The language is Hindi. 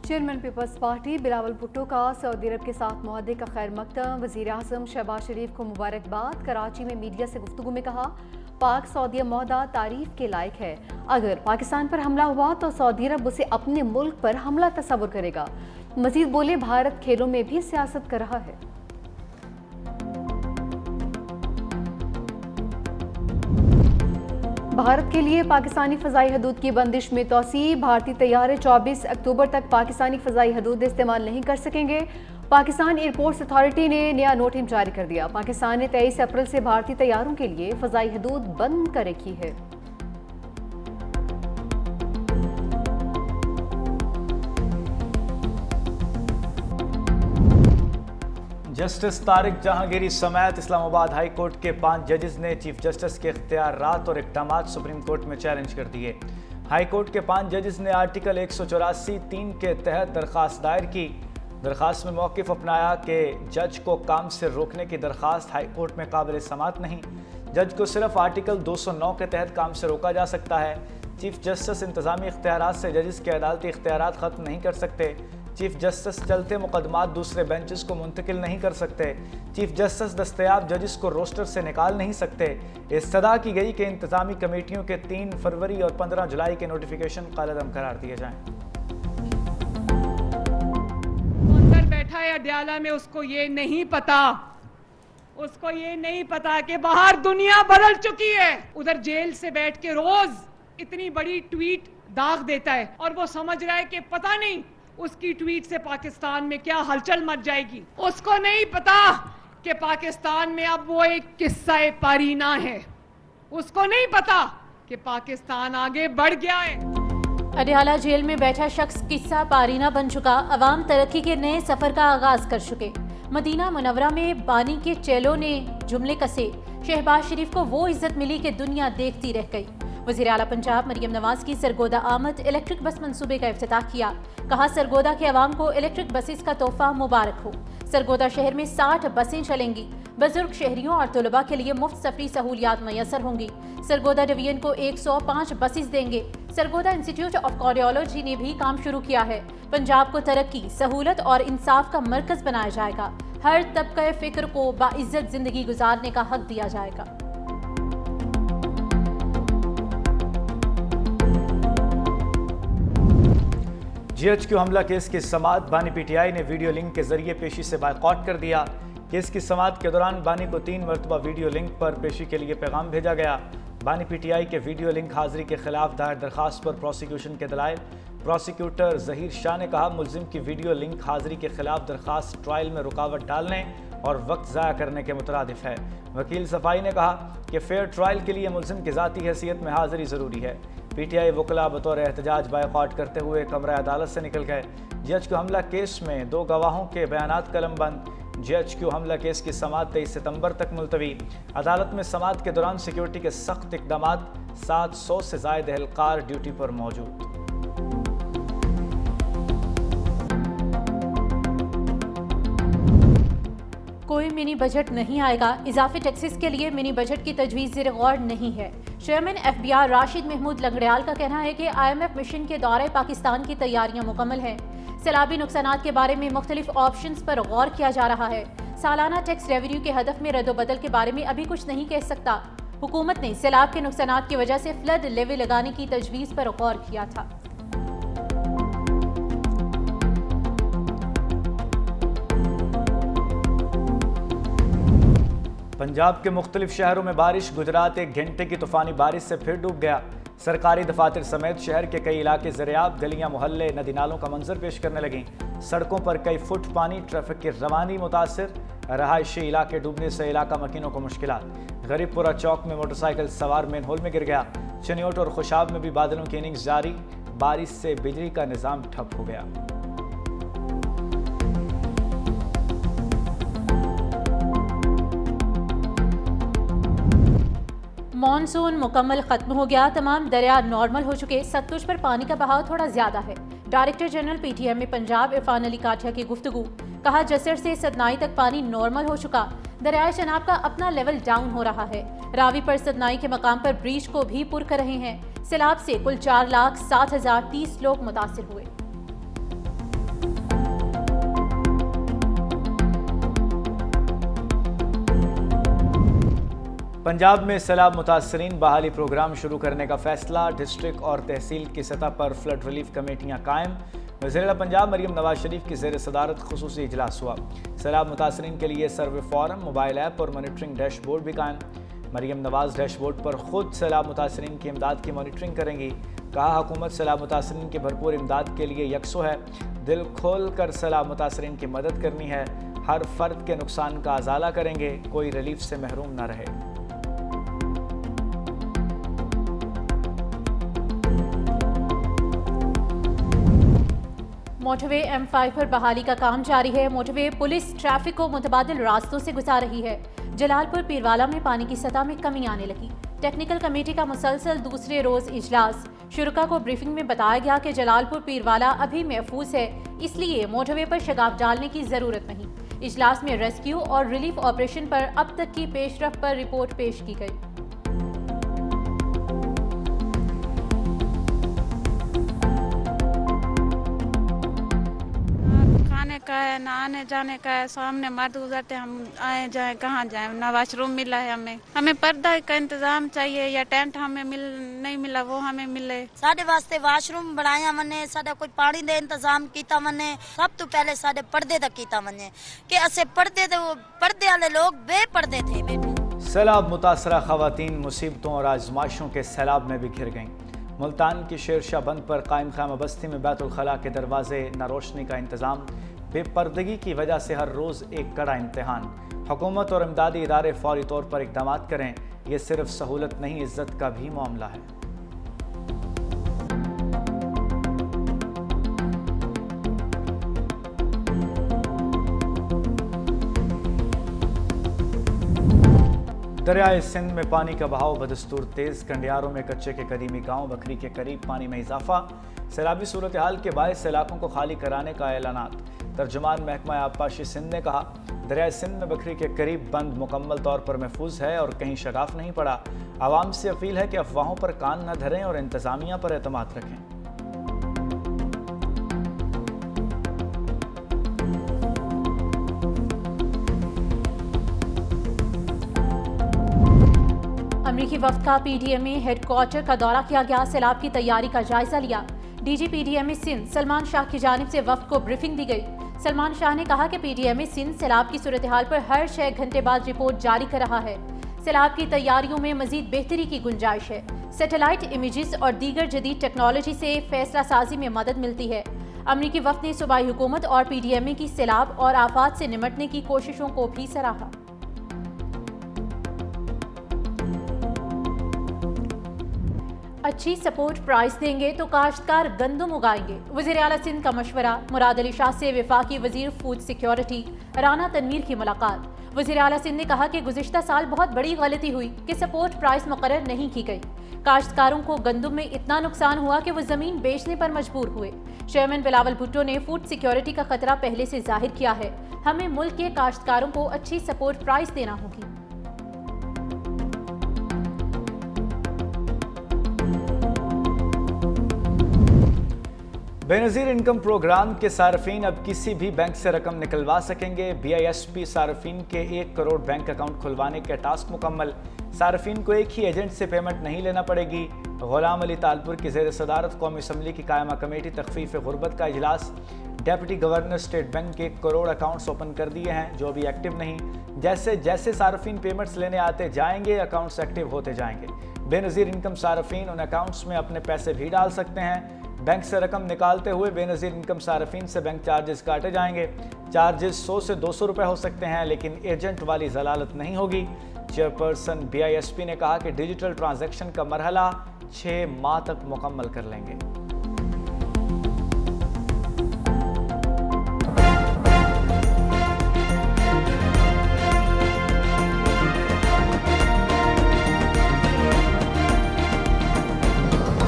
चेयरमैन पीपल्स पार्टी बिलावल भुट्टो का सऊदी अरब के साथ मुआहदे का खैर मकदम। वज़ीर आज़म शहबाज शरीफ को मुबारकबाद। कराची में मीडिया से गुफ्तगू में कहा, पाक सऊदी मुआहदा तारीफ के लायक है। अगर पाकिस्तान पर हमला हुआ तो सऊदी अरब उसे अपने मुल्क पर हमला तस्वुर करेगा। मजीद बोले, भारत खेलों में भी सियासत कर रहा है। भारत के लिए पाकिस्तानी फ़ज़ाई हदूद की बंदिश में तोसी। भारतीय तैयारे 24 अक्टूबर तक पाकिस्तानी फ़ज़ाई हदूद इस्तेमाल नहीं कर सकेंगे। पाकिस्तान एयरपोर्ट्स अथॉरिटी ने नया नोटिस जारी कर दिया। पाकिस्तान ने 23 अप्रैल से भारतीय तैयारों के लिए फ़ज़ाई हदूद बंद कर रखी है। जस्टिस तारिक जहांगीरी समेत इस्लामाबाद हाई कोर्ट के 5 जजेस ने चीफ जस्टिस के इख्तियारात और इक़दामात सुप्रीम कोर्ट में चैलेंज कर दिए। हाई कोर्ट के 5 जजेस ने आर्टिकल 184(3) के तहत दरख्वास्त दायर की। दरख्वास्त में मौक़िफ़ अपनाया कि जज को काम से रोकने की दरख्वास्त हाई कोर्ट में काबिल समाअत नहीं। जज को सिर्फ आर्टिकल 209 के तहत काम से रोका जा सकता है। चीफ जस्टिस इंतज़ामी इख्तियारात से जजेस के अदालती इख्तियारात ख़त्म नहीं कर सकते। चीफ जस्टिस चलते मुकदमात दूसरे बेंचेस को मुंतकिल नहीं कर सकते। चीफ जस्टिस दस्तयाब जजेस को रोस्टर से निकाल नहीं सकते। इस्तदा की गई कि इंतजामी कमेटियों के 3 फरवरी और 15 जुलाई के नोटिफिकेशन कालअदम करार दिए जाएं। अंदर बैठा है अडयाला में, उसको ये नहीं पता कि बाहर दुनिया बदल चुकी है। उधर जेल से बैठ के रोज इतनी बड़ी ट्वीट दाग देता है और वो समझ रहा है कि पता नहीं उसकी ट्वीट से पाकिस्तान में क्या हलचल मच जाएगी। उसको नहीं पता कि पाकिस्तान में अब वो एक किस्सा पारीना है। उसको नहीं पता कि पाकिस्तान आगे बढ़ गया है। अडयाला जेल में बैठा शख्स किस्सा पारीना बन चुका। अवाम तरक्की के नए सफर का आगाज कर चुके। मदीना मुनव्वरा में बानी के चेलों ने जुमले कसे। शहबाज शरीफ को वो इज्जत मिली कि दुनिया देखती रह गई। वज़ीर आला पंजाब मरियम नवाज की सरगोदा आमद इलेक्ट्रिक बस मंसूबे का इफ्तिताह किया। कहा, सरगोदा के अवाम को इलेक्ट्रिक बसेस का तोहफा मुबारक हो। सरगोदा शहर में 60 बसें चलेंगी। बुजुर्ग शहरियों और तलबा के लिए मुफ्त सफरी सहूलियात मैसर होंगी। सरगोदा डिवीजन को 105 बसेस देंगे। सरगोदा इंस्टीट्यूट ऑफ कार्डियोलॉजी ने भी काम शुरू किया है। पंजाब को तरक्की, सहूलत और इंसाफ का मरकज बनाया जाएगा। हर तबका फिक्र को बाइज्जत जिंदगी गुजारने का हक दिया जाएगा। GHQ हमला केस की समाअत बानी PTI ने वीडियो लिंक के जरिए पेशी से बायकॉट कर दिया। केस की समाअत के दौरान बानी को 3 मरतबा वीडियो लिंक पर पेशी के लिए पैगाम भेजा गया। बानी PTI के वीडियो लिंक हाजिरी के खिलाफ दायर दरखास्त पर प्रोसिक्यूशन के दलाइल। प्रोसिक्यूटर जहीर शाह ने कहा, मुलजिम की वीडियो लिंक हाजिरी के खिलाफ दरखास्त ट्रायल में रुकावट डालने और वक्त ज़ाया करने के मुतरादिफ है। वकील सफाई ने कहा कि फेयर ट्रायल के लिए मुलजिम की ज़ाती हैसियत में हाजिरी ज़रूरी है। PTI वकला बतौर एहतजाज बायकॉट करते हुए कमरा अदालत से निकल गए। GHQ हमला केस में 2 गवाहों के बयानात कलमबंद। GHQ हमला केस की समाअत 23 सितंबर तक मुलतवी। अदालत में समाअत के दौरान सिक्योरिटी के सख्त इकदामात। 700 से ज़ायद एहलकार ड्यूटी पर मौजूद। कोई मिनी बजट नहीं आएगा। इजाफी टैक्सेस के लिए मिनी बजट की तजवीज़ ज़ेर गौर नहीं है। चेयरमैन FBR राशिद महमूद लंगड़ियाल का कहना है कि IMF मिशन के दौरे पाकिस्तान की तैयारियां मुकम्मल हैं। सैलाबी नुकसानात के बारे में मुख्तलिफ ऑप्शंस पर गौर किया जा रहा है। सालाना टैक्स रेवेन्यू के हदफ में रद्दोबदल के बारे में अभी कुछ नहीं कह सकता। हुकूमत ने सैलाब के नुकसानात की वजह से फ्लड लेवी लगाने की तजवीज़ पर गौर किया था। पंजाब के मुख्तलिफ शहरों में बारिश। गुजरात 1 घंटे की तूफानी बारिश से फिर डूब गया। सरकारी दफातर समेत शहर के कई इलाके ज़रियाब, गलियां मोहल्ले नदी नालों का मंजर पेश करने लगी। सड़कों पर कई फुट पानी, ट्रैफिक की रवानी मुतासिर। रहायशी इलाके डूबने से इलाका मकीनों को मुश्किलात। गरीबपुरा चौक में मोटरसाइकिल सवार मेन होल में गिर गया। चनियोट और खुशाब में भी बादलों की इनिंग्स जारी। बारिश से बिजली का निज़ाम ठप हो गया। मॉनसून मुकम्मल खत्म हो गया। तमाम दरिया नॉर्मल हो चुके। सतलुज पर पानी का बहाव थोड़ा ज्यादा है। डायरेक्टर जनरल PTM में पंजाब इरफान अली काठिया की गुफ्तगू। कहा, जसर से सदनाई तक पानी नॉर्मल हो चुका। दरियाए चनाब का अपना लेवल डाउन हो रहा है। रावी पर सदनाई के मकाम पर ब्रीच को भी पुर कर रहे हैं। सैलाब से कुल 4,07,030 लोग मुतासिर हुए। पंजाब में सैलाब मुतासरीन बहाली प्रोग्राम शुरू करने का फैसला, डिस्ट्रिक्ट और तहसील की सतह पर फ्लड रिलीफ कमेटियां कायम। वज़ीर पंजाब मरियम नवाज शरीफ की ज़ेर सदारत खुसूसी इजलास हुआ। सैलाब मुतासरीन के लिए सर्वे फॉरम, मोबाइल ऐप और मॉनिटरिंग डैशबोर्ड भी कायम। मरियम नवाज डैशबोर्ड पर खुद सैलाब मुतासरीन की इमदाद की मॉनिटरिंग करेंगी। कहा, हुकूमत सैलाब मुतासरीन की भरपूर इमदाद के लिए यकसो है, दिल खोल कर सैलाब मुतासरीन की मदद करनी है। हर फर्द के नुकसान का अजाला करेंगे, कोई रिलीफ से महरूम न रहे। मोटरवे M5 पर बहाली का काम जारी है। मोटरवे पुलिस ट्रैफिक को मुतबादिल रास्तों से गुजार रही है। जलालपुर पीरवाला में पानी की सतह में कमी आने लगी। टेक्निकल कमेटी का मुसलसल दूसरे रोज इजलास। शुरका को ब्रीफिंग में बताया गया कि जलालपुर पीरवाला अभी महफूज है, इसलिए मोटरवे पर शगाफ डालने की जरूरत नहीं। इजलास में रेस्क्यू और रिलीफ ऑपरेशन पर अब तक की पेशरफ पर रिपोर्ट पेश की गई। का है ना आने जाने का है, सामने मर्द गुजरते, हम आए जाए कहाँ जाए ना वाशरूम मिला है। हमें पर्दा का इंतजाम चाहिए या टेंट हमें नहीं मिला, वो हमें मिले। साडे वास्ते वाशरूम बनाया मने, साडा कोई पानी दे इंतजाम किया मने, सब तो पहले साडे पर्दे तक किया मने कि असे पर्दे वाले लोग बेपर्दे थे बेटे। सैलाब मुतासरा खवातीन मुसीबतों और आजमाइशों के सैलाब में भी घिर गईं। मुल्तान की शेरशाह बंद पर कायम खामा बस्ती में बैतुल खला के दरवाजे न रोशनी का इंतजाम, बेपर्दगी की वजह से हर रोज़ एक कड़ा इम्तिहान। हुकूमत और इमदादी इदारे फौरी तौर पर इक़दाम करें, ये सिर्फ सहूलत नहीं, इज्जत का भी मामला है। दरियाए सिंध में पानी का बहाव बदस्तूर तेज। कंडियारों में कच्चे के कदीमी गांव बकरी के करीब पानी में इजाफा। सैलाबी सूरत हाल के बायस इलाकों को खाली कराने का ऐलानात। तर्जुमान महकमा आबपाशी सिंध ने कहा, दरियाए सिंध में बकरी के करीब बंद मुकम्मल तौर पर महफूज है और कहीं शगाफ नहीं पड़ा। आवाम से अपील है कि अफवाहों पर कान न धरें और इंतजामिया पर एतमाद रखें। अमरीकी वफ्द का PDMA हेडक्वार्टर का दौरा किया गया। सैलाब की तैयारी का जायजा लिया। DG PDMA सिंध सलमान शाह की जानिब से वफ्द को ब्रीफिंग दी गई। सलमान शाह ने कहा कि PDMA सिंध सैलाब की सूरत हाल पर हर 6 घंटे बाद रिपोर्ट जारी कर रहा है। सैलाब की तैयारियों में मजीद बेहतरी की गुंजाइश है। सैटेलाइट इमेजेस और दीगर जदीद टेक्नोलॉजी से फैसला साजी में मदद मिलती है। अमरीकी वफ्द ने सूबाई हुकूमत और PDMA की सैलाब और आफात से निमटने की कोशिशों को भी सराहा। अच्छी सपोर्ट प्राइस देंगे तो काश्तकार गंदम उगाएंगे। वज़ीर आला सिंध का मशवरा। मुराद अली शाह से वफाकी वजीर फूड सिक्योरिटी राना तनवीर की मुलाकात। वज़ीर आला सिंध ने कहा कि गुज़िश्ता साल बहुत बड़ी गलती हुई कि सपोर्ट प्राइस मुकर्रर नहीं की गई। काश्तकारों को गंदम में इतना नुकसान हुआ कि वो ज़मीन बेचने पर मजबूर हुए। चेयरमैन बिलावल भुट्टो ने फूड सिक्योरिटी का खतरा पहले से जाहिर किया है। हमें मुल्क के काश्तकारों को अच्छी सपोर्ट प्राइस देना होगी। बेनज़ीर इनकम प्रोग्राम के सार्फिन अब किसी भी बैंक से रकम निकलवा सकेंगे। BISP सार्फिन के 1 करोड़ बैंक अकाउंट खुलवाने का टास्क मुकम्मल। सार्फिन को एक ही एजेंट से पेमेंट नहीं लेना पड़ेगी। गुलाम अली तालपुर की ज़ेर सदारत कौमी असम्बली की कायमा कमेटी तखफीफ गुर्बत का इजलास। डेप्यूटी गवर्नर स्टेट बैंक के 1 करोड़ अकाउंट्स ओपन कर दिए हैं जो अभी एक्टिव नहीं। जैसे जैसे सार्फिन पेमेंट्स लेने आते जाएंगे, अकाउंट्स एक्टिव होते जाएंगे। बेनज़ीर इनकम सार्फिन उन अकाउंट्स में अपने पैसे भी डाल सकते हैं। बैंक से रकम निकालते हुए बेनज़ीर इनकम सार्फिन से बैंक चार्जेस काटे जाएंगे। चार्जेस 100 से 200 रुपये हो सकते हैं, लेकिन एजेंट वाली जलालत नहीं होगी। चेयरपर्सन BISP ने कहा कि डिजिटल ट्रांजैक्शन का मरहला 6 माह तक मुकम्मल कर लेंगे।